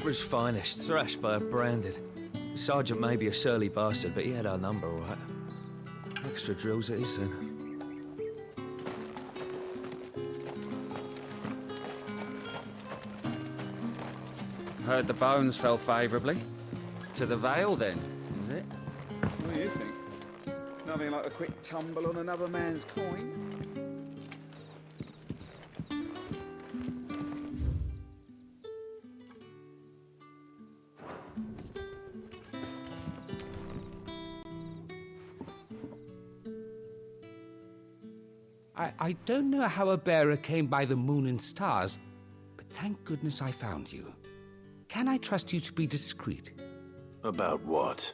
Cobra's finest, thrashed by a branded. The sergeant may be a surly bastard, but he had our number, all right. Extra drills it is, then. Heard the bones fell favourably. To the Vale, then, is it? What do you think? Nothing like a quick tumble on another man's coin. I don't know how a bearer came by the moon and stars, but thank goodness I found you. Can I trust you to be discreet? About what?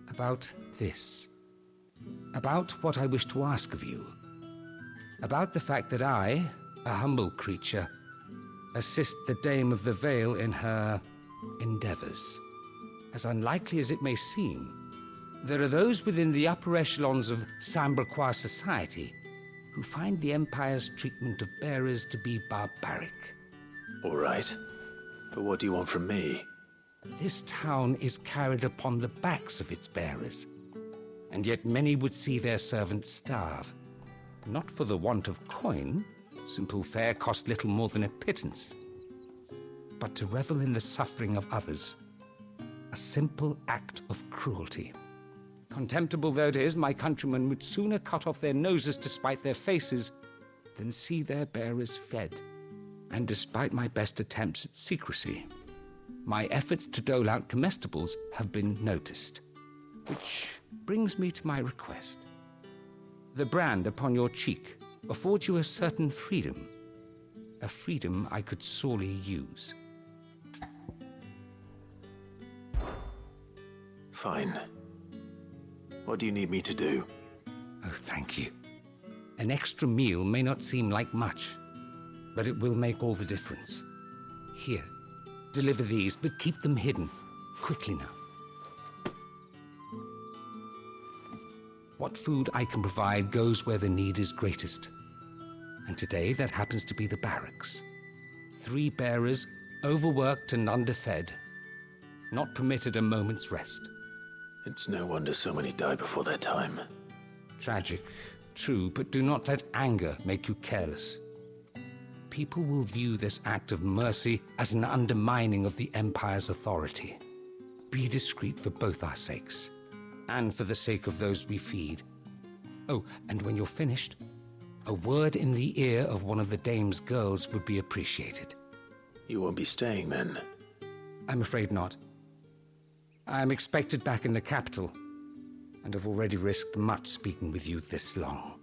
About this. About what I wish to ask of you. About the fact that I, a humble creature, assist the Dame of the Vale in her endeavors. As unlikely as it may seem, there are those within the upper echelons of Sambraquois society who find the Empire's treatment of bearers to be barbaric. All right. But what do you want from me? This town is carried upon the backs of its bearers, and yet many would see their servants starve. Not for the want of coin, simple fare cost little more than a pittance, but to revel in the suffering of others, a simple act of cruelty. Contemptible though it is, my countrymen would sooner cut off their noses to spite their faces than see their bearers fed. And despite my best attempts at secrecy, my efforts to dole out comestibles have been noticed. Which brings me to my request. The brand upon your cheek affords you a certain freedom, a freedom I could sorely use. Fine. What do you need me to do? Oh, thank you. An extra meal may not seem like much, but it will make all the difference. Here, deliver these, but keep them hidden. Quickly now. What food I can provide goes where the need is greatest. And today, that happens to be the barracks. 3 bearers, overworked and underfed, not permitted a moment's rest. It's no wonder so many die before their time. Tragic, true, but do not let anger make you careless. People will view this act of mercy as an undermining of the Empire's authority. Be discreet for both our sakes, and for the sake of those we feed. Oh, and when you're finished, a word in the ear of one of the Dame's girls would be appreciated. You won't be staying then? I'm afraid not. I'm expected back in the capital, and have already risked much speaking with you this long.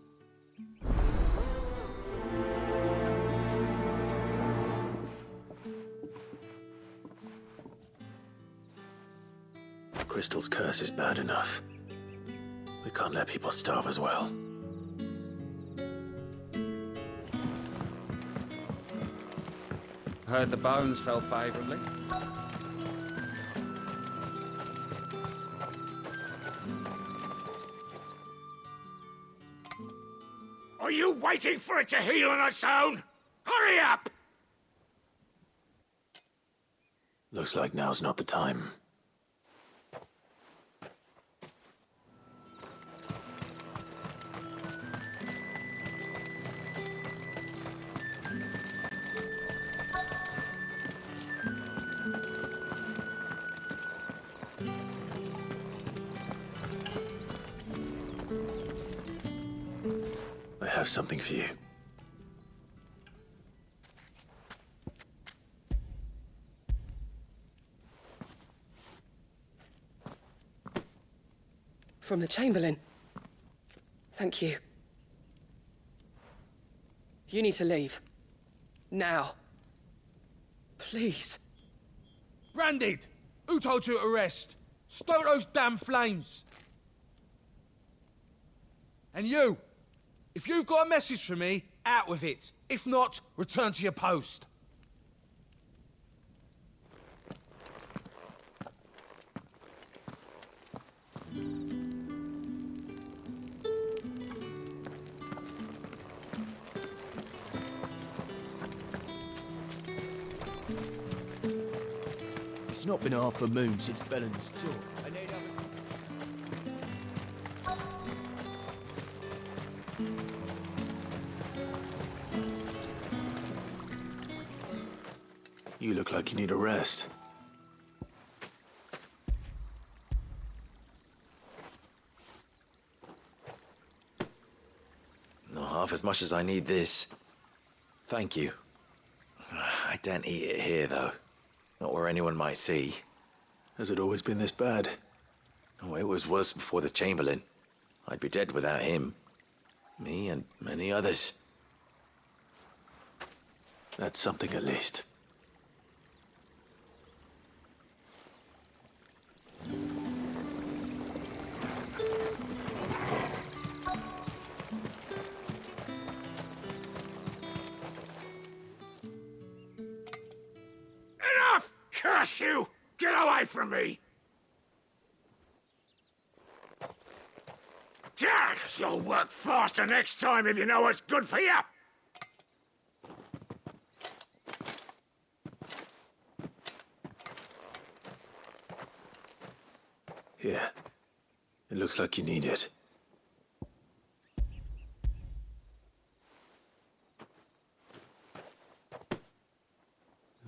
Crystal's curse is bad enough. We can't let people starve as well. Heard the bones fell favourably. Are you waiting for it to heal on its own? Hurry up! Looks like now's not the time. I have something for you. From the Chamberlain. Thank you. You need to leave. Now. Please. Branded! Who told you to rest? Stoke those damn flames! And you! If you've got a message for me, out with it. If not, return to your post. not been half a moon since Bellen's tour. You look like you need a rest. Not half as much as I need this. Thank you. I daren't eat it here, though. Not where anyone might see. Has it always been this bad? Oh, it was worse before the Chamberlain. I'd be dead without him. Me and many others. That's something at least. Enough! Curse you! Get away from me! You'll work faster next time if you know what's good for you! Here. It looks like you need it.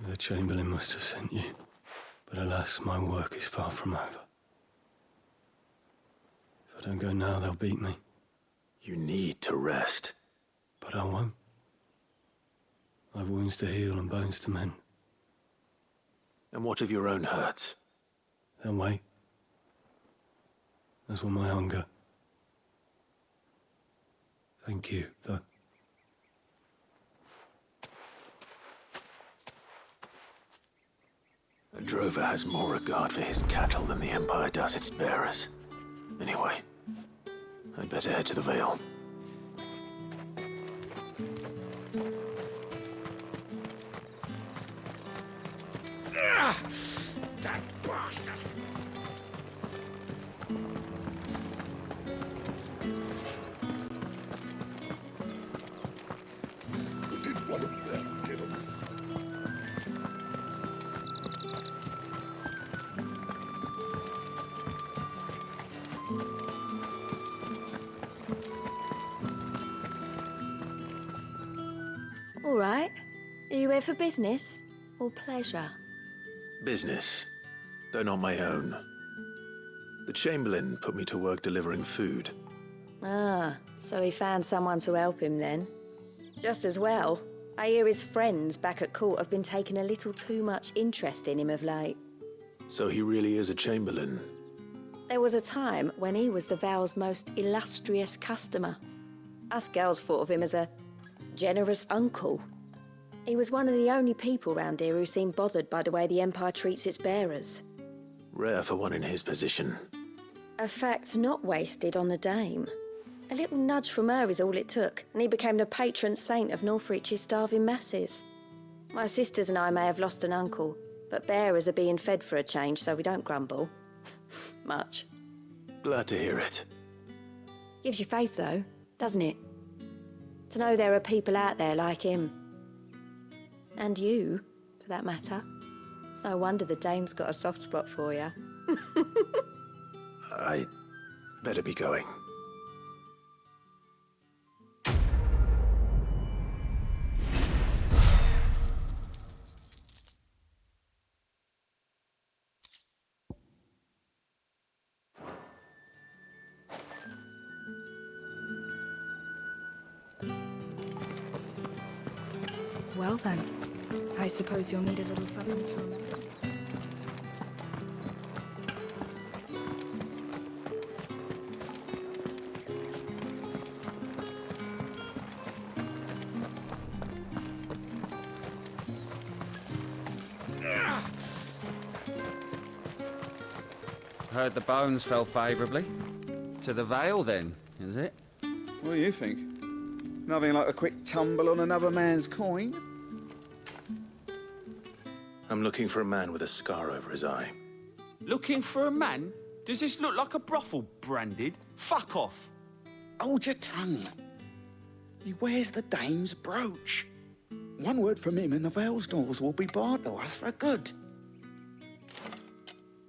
The Chamberlain must have sent you, but alas, my work is far from over. If I don't go now, they'll beat me. You need to rest. But I won't. I've wounds to heal and bones to mend. And what of your own hurts? They'll wait. As will my hunger. Thank you, though. A drover has more regard for his cattle than the Empire does its bearers. Anyway, I'd better head to the Vale. That bastard! Did one of them get us? All right. Are you here for business or pleasure? Business, though not my own. The Chamberlain put me to work delivering food. Ah, so he found someone to help him then. Just as well. I hear his friends back at court have been taking a little too much interest in him of late. So he really is a Chamberlain. There was a time when he was the Vale's most illustrious customer. Us girls thought of him as a generous uncle. He was one of the only people round here who seemed bothered by the way the Empire treats its bearers. Rare for one in his position. A fact not wasted on the dame. A little nudge from her is all it took, and he became the patron saint of Northreach's starving masses. My sisters and I may have lost an uncle, but bearers are being fed for a change, so we don't grumble. Much. Glad to hear it. Gives you faith, though, doesn't it? To know there are people out there like him. And you, for that matter. It's no wonder the dame's got a soft spot for you. I better be going. Well then, I suppose you'll need a little something to remember. Heard the bones fell favourably. To the Vale, then, is it? What do you think? Nothing like a quick tumble on another man's coin? I'm looking for a man with a scar over his eye. Looking for a man? Does this look like a brothel branded? Fuck off. Hold your tongue. He wears the dame's brooch. One word from him and the Vale's doors will be barred to us for good.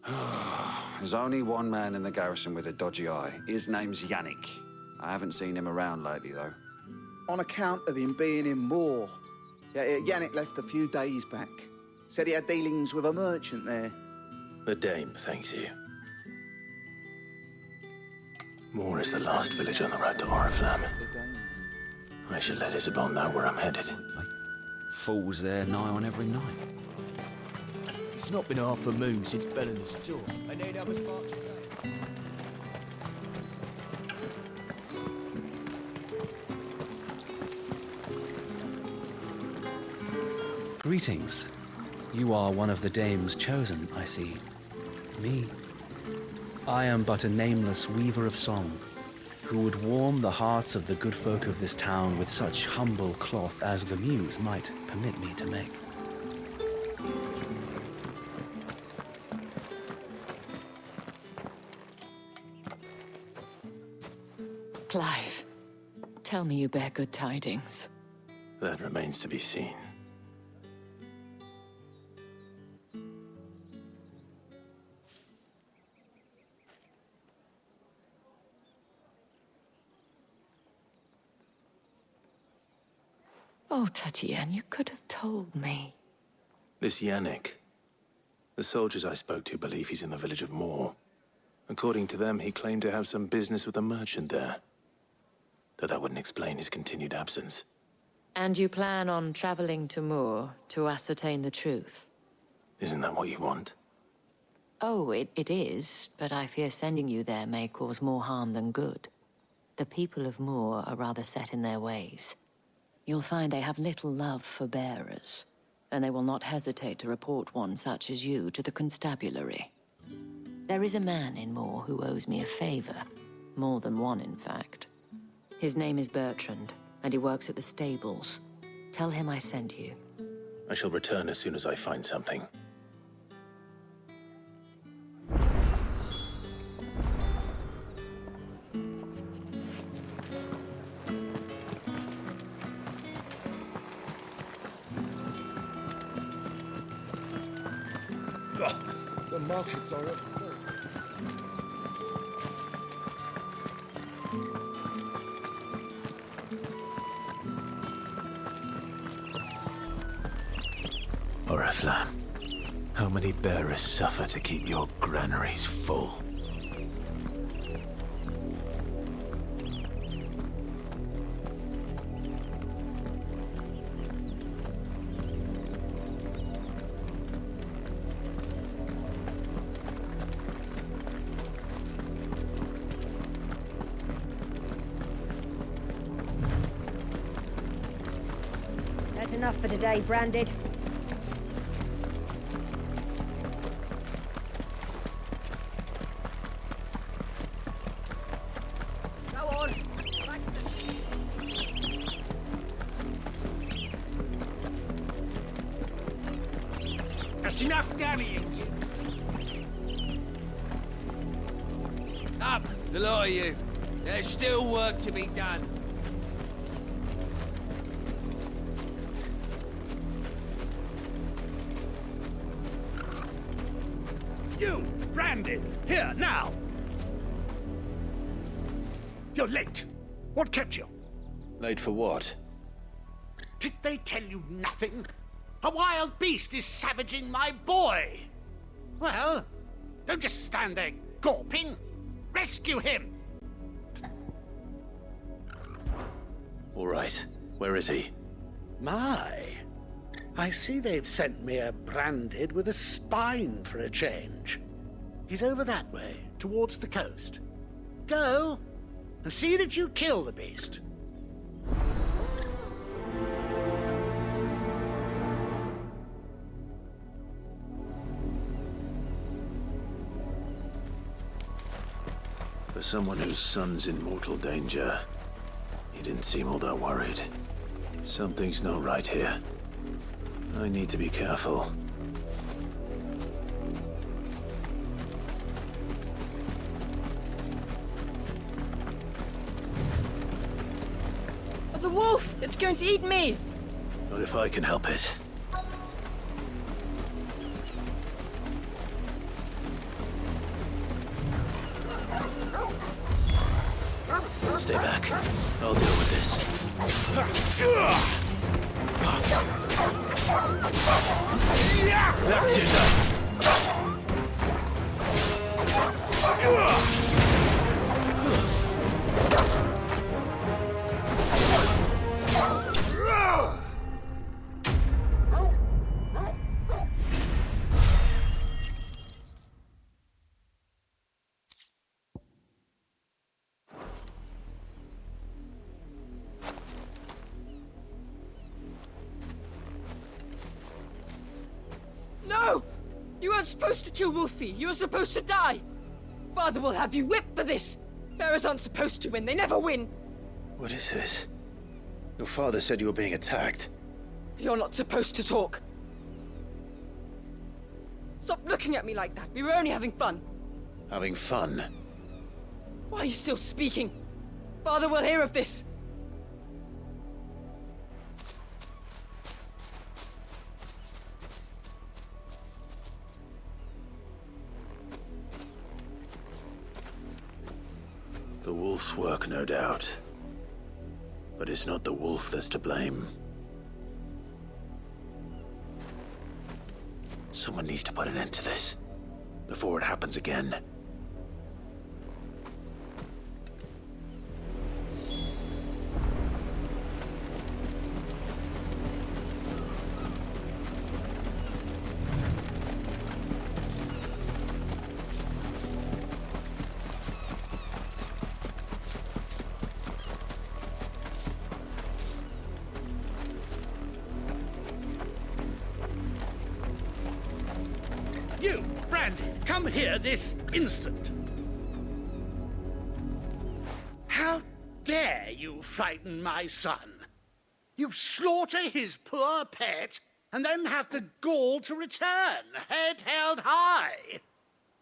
There's only one man in the garrison with a dodgy eye. His name's Yannick. I haven't seen him around lately, though. On account of him being in war. Yeah, Yannick left a few days back. Said he had dealings with a merchant there. The dame thanks you. Moor is the last village on the road to Oriflamme. I should let Isabel know where I'm headed. Falls there nigh on every night. It's not been half a moon since Bellen's tour. I need other sparks today. Greetings. You are one of the dames chosen, I see. Me? I am but a nameless weaver of song, who would warm the hearts of the good folk of this town with such humble cloth as the muse might permit me to make. Clive, tell me you bear good tidings. That remains to be seen. Oh, Tatiane, you could have told me. This Yannick. The soldiers I spoke to believe he's in the village of Moor. According to them, he claimed to have some business with a merchant there. Though that wouldn't explain his continued absence. And you plan on traveling to Moor to ascertain the truth? Isn't that what you want? Oh, it is, but I fear sending you there may cause more harm than good. The people of Moor are rather set in their ways. You'll find they have little love for bearers, and they will not hesitate to report one such as you to the constabulary. There is a man in Moor who owes me a favor. More than one, in fact. His name is Bertrand, and he works at the stables. Tell him I sent you. I shall return as soon as I find something. The markets are at full. Oriflamme, how many bearers suffer to keep your granaries full? That's enough for today, Branded. Go on. That's enough dallying. Up, the lot of you. There's still work to be done. You, Brandon, here, now! You're late. What kept you? Late for what? Did they tell you nothing? A wild beast is savaging my boy! Well, don't just stand there gawping. Rescue him! All right. Where is he? My. I see they've sent me a Branded with a spine for a change. He's over that way, towards the coast. Go, and see that you kill the beast. For someone whose son's in mortal danger, he didn't seem all that worried. Something's not right here. I need to be careful. The wolf! It's going to eat me! Not if I can help it. Stay back. I'll deal with this. That's enough! No! You weren't supposed to kill Wolfie. You were supposed to die. Father will have you whipped for this. Bearers aren't supposed to win. They never win. What is this? Your father said you were being attacked. You're not supposed to talk. Stop looking at me like that. We were only having fun. Having fun? Why are you still speaking? Father will hear of this. The wolf's work, no doubt. But it's not the wolf that's to blame. Someone needs to put an end to this, before it happens again. You, Brandy, come here this instant. How dare you frighten my son? You slaughter his poor pet, and then have the gall to return, head held high.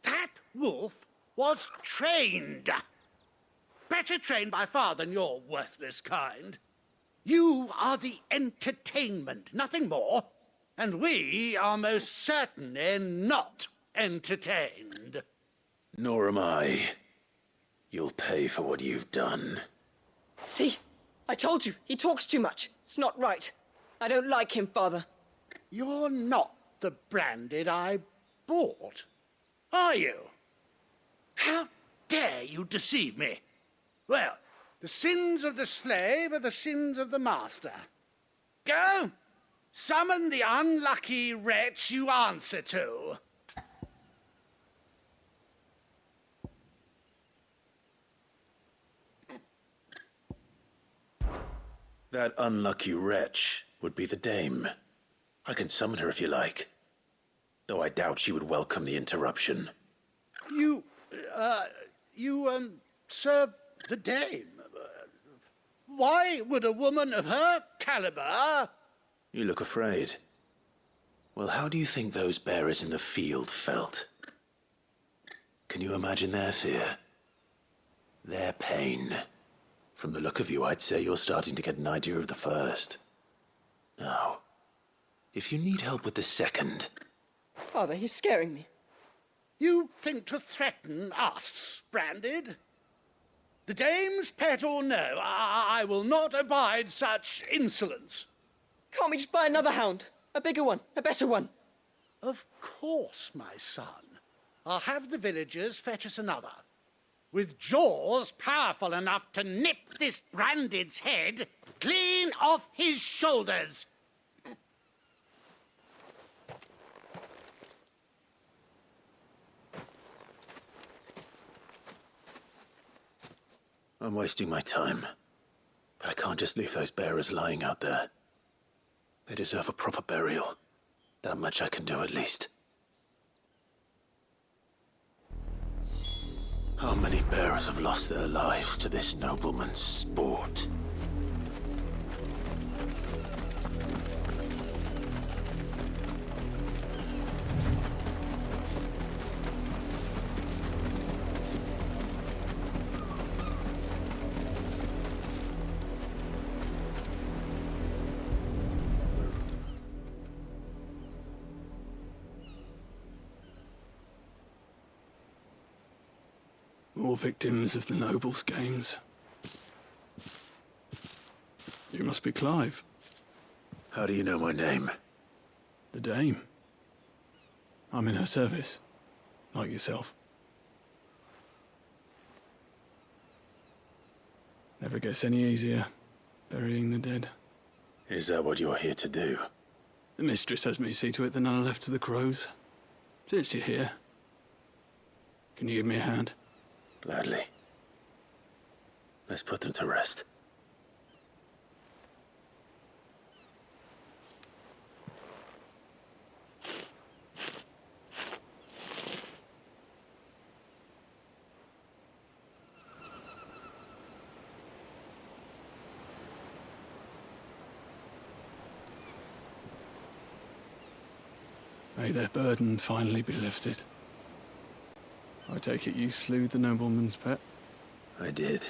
That wolf was trained. Better trained by far than your worthless kind. You are the entertainment, nothing more. And we are most certainly not entertained. Nor am I. You'll pay for what you've done. See? I told you, he talks too much. It's not right. I don't like him, Father. You're not the Branded I bought, are you? How dare you deceive me? Well, the sins of the slave are the sins of the master. Go! Summon the unlucky wretch you answer to. That unlucky wretch would be the dame. I can summon her if you like. Though I doubt she would welcome the interruption. You serve the dame. Why would a woman of her caliber... You look afraid. Well, how do you think those bearers in the field felt? Can you imagine their fear? Their pain? From the look of you, I'd say you're starting to get an idea of the first. Now, if you need help with the second... Father, he's scaring me. You think to threaten us, Branded? The dame's pet or no, I will not abide such insolence. Can't we just buy another hound? A bigger one, a better one. Of course, my son. I'll have the villagers fetch us another. With jaws powerful enough to nip this Branded's head clean off his shoulders. I'm wasting my time. But I can't just leave those bearers lying out there. They deserve a proper burial. That much I can do at least. How many bearers have lost their lives to this nobleman's sport? More victims of the nobles' games. You must be Clive. How do you know my name? The Dame. I'm in her service, like yourself. Never gets any easier, burying the dead. Is that what you're here to do? The mistress has me see to it that none are left to the crows. Since you're here, can you give me a hand? Gladly. Let's put them to rest. May their burden finally be lifted. I take it you slew the nobleman's pet? I did.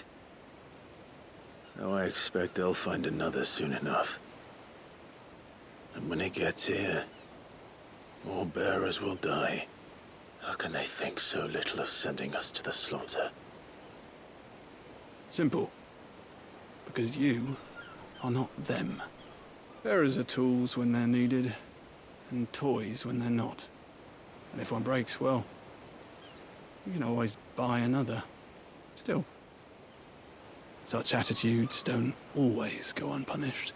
Now I expect they'll find another soon enough. And when it gets here, more bearers will die. How can they think so little of sending us to the slaughter? Simple. Because you are not them. Bearers are tools when they're needed, and toys when they're not. And if one breaks, well, you can always buy another. Still, such attitudes don't always go unpunished.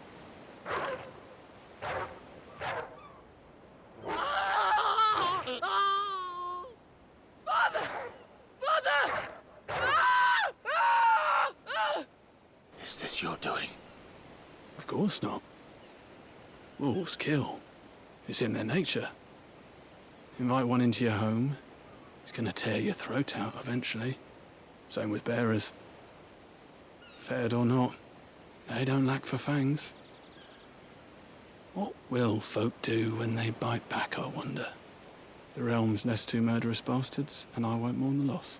Is this your doing? Of course not. Wolves kill. It's in their nature. Invite one into your home, it's gonna tear your throat out eventually. Same with bearers. Fed or not, they don't lack for fangs. What will folk do when they bite back, I wonder? The realm's nest two murderous bastards, and I won't mourn the loss.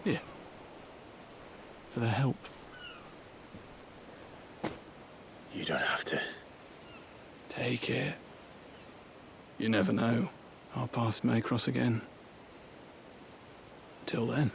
Here. For their help. You don't have to. Take it. You never know. Our paths may cross again. Till then.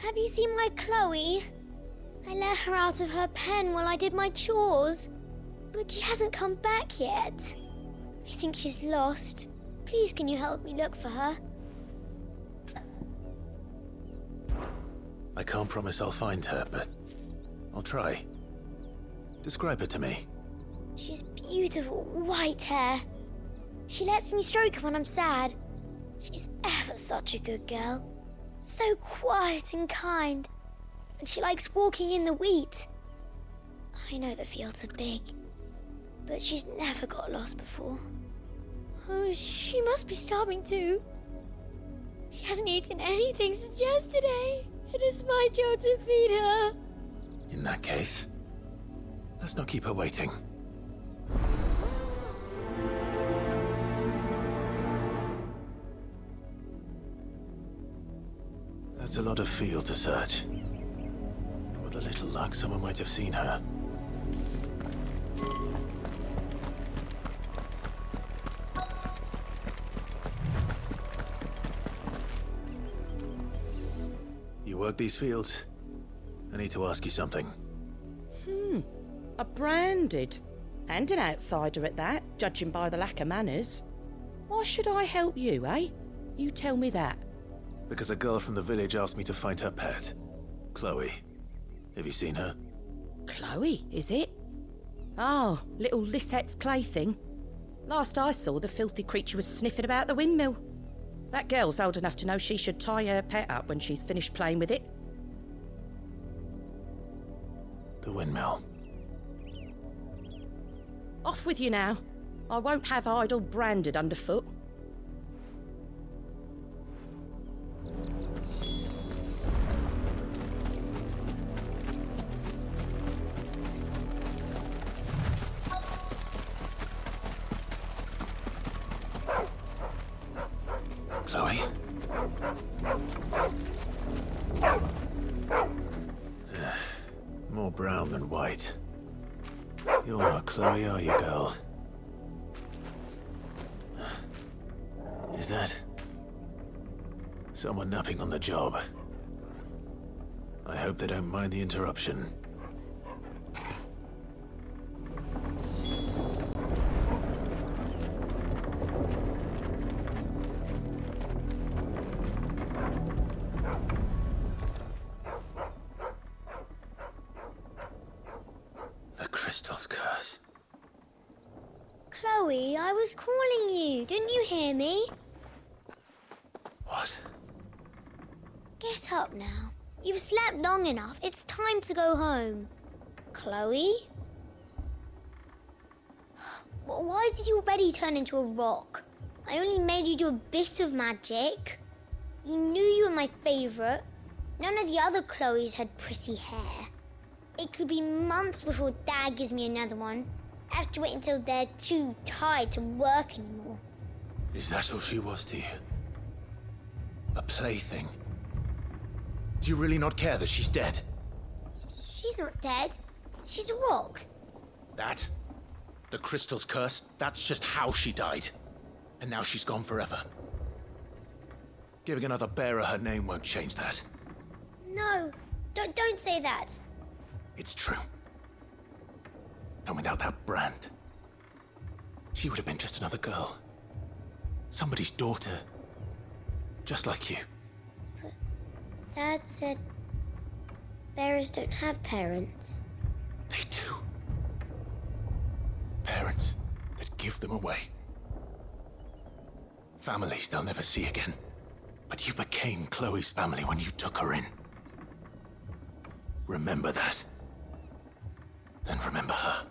Have you seen my Chloe? I let her out of her pen while I did my chores, but she hasn't come back yet. I think she's lost. Please, can you help me look for her? I can't promise I'll find her, but I'll try. Describe her to me. She has beautiful white hair. She lets me stroke her when I'm sad. She's ever such a good girl. So quiet and kind. And she likes walking in the wheat. I know the fields are big, but she's never got lost before. Oh, she must be starving too. She hasn't eaten anything since yesterday. It is my job to feed her. In that case, let's not keep her waiting. That's a lot of field to search. With a little luck, someone might have seen her. You work these fields? I need to ask you something. A branded. And an outsider at that, judging by the lack of manners. Why should I help you, eh? You tell me that. Because a girl from the village asked me to find her pet, Chloe. Have you seen her? Chloe, is it? Oh, little Lisette's plaything. Last I saw, the filthy creature was sniffing about the windmill. That girl's old enough to know she should tie her pet up when she's finished playing with it. The windmill. Off with you now. I won't have idle branded underfoot. Chloe? More brown than white. You're not Chloe, are you, girl? Is that someone napping on the job? I hope they don't mind the interruption. The crystal's curse. Chloe, I was calling you. Didn't you hear me? What? Get up now. You've slept long enough. It's time to go home. Chloe? Why did you already turn into a rock? I only made you do a bit of magic. You knew you were my favourite. None of the other Chloes had pretty hair. It could be months before Dad gives me another one. I have to wait until they're too tired to work anymore. Is that all she was to you? A plaything? Do you really not care that she's dead? She's not dead. She's a rock. That? The crystal's curse? That's just how she died. And now she's gone forever. Giving another bearer her name won't change that. No, don't say that. It's true. And without that brand, she would have been just another girl. Somebody's daughter. Just like you. But Dad said bearers don't have parents. They do. Parents that give them away. Families they'll never see again. But you became Chloe's family when you took her in. Remember that. And remember her.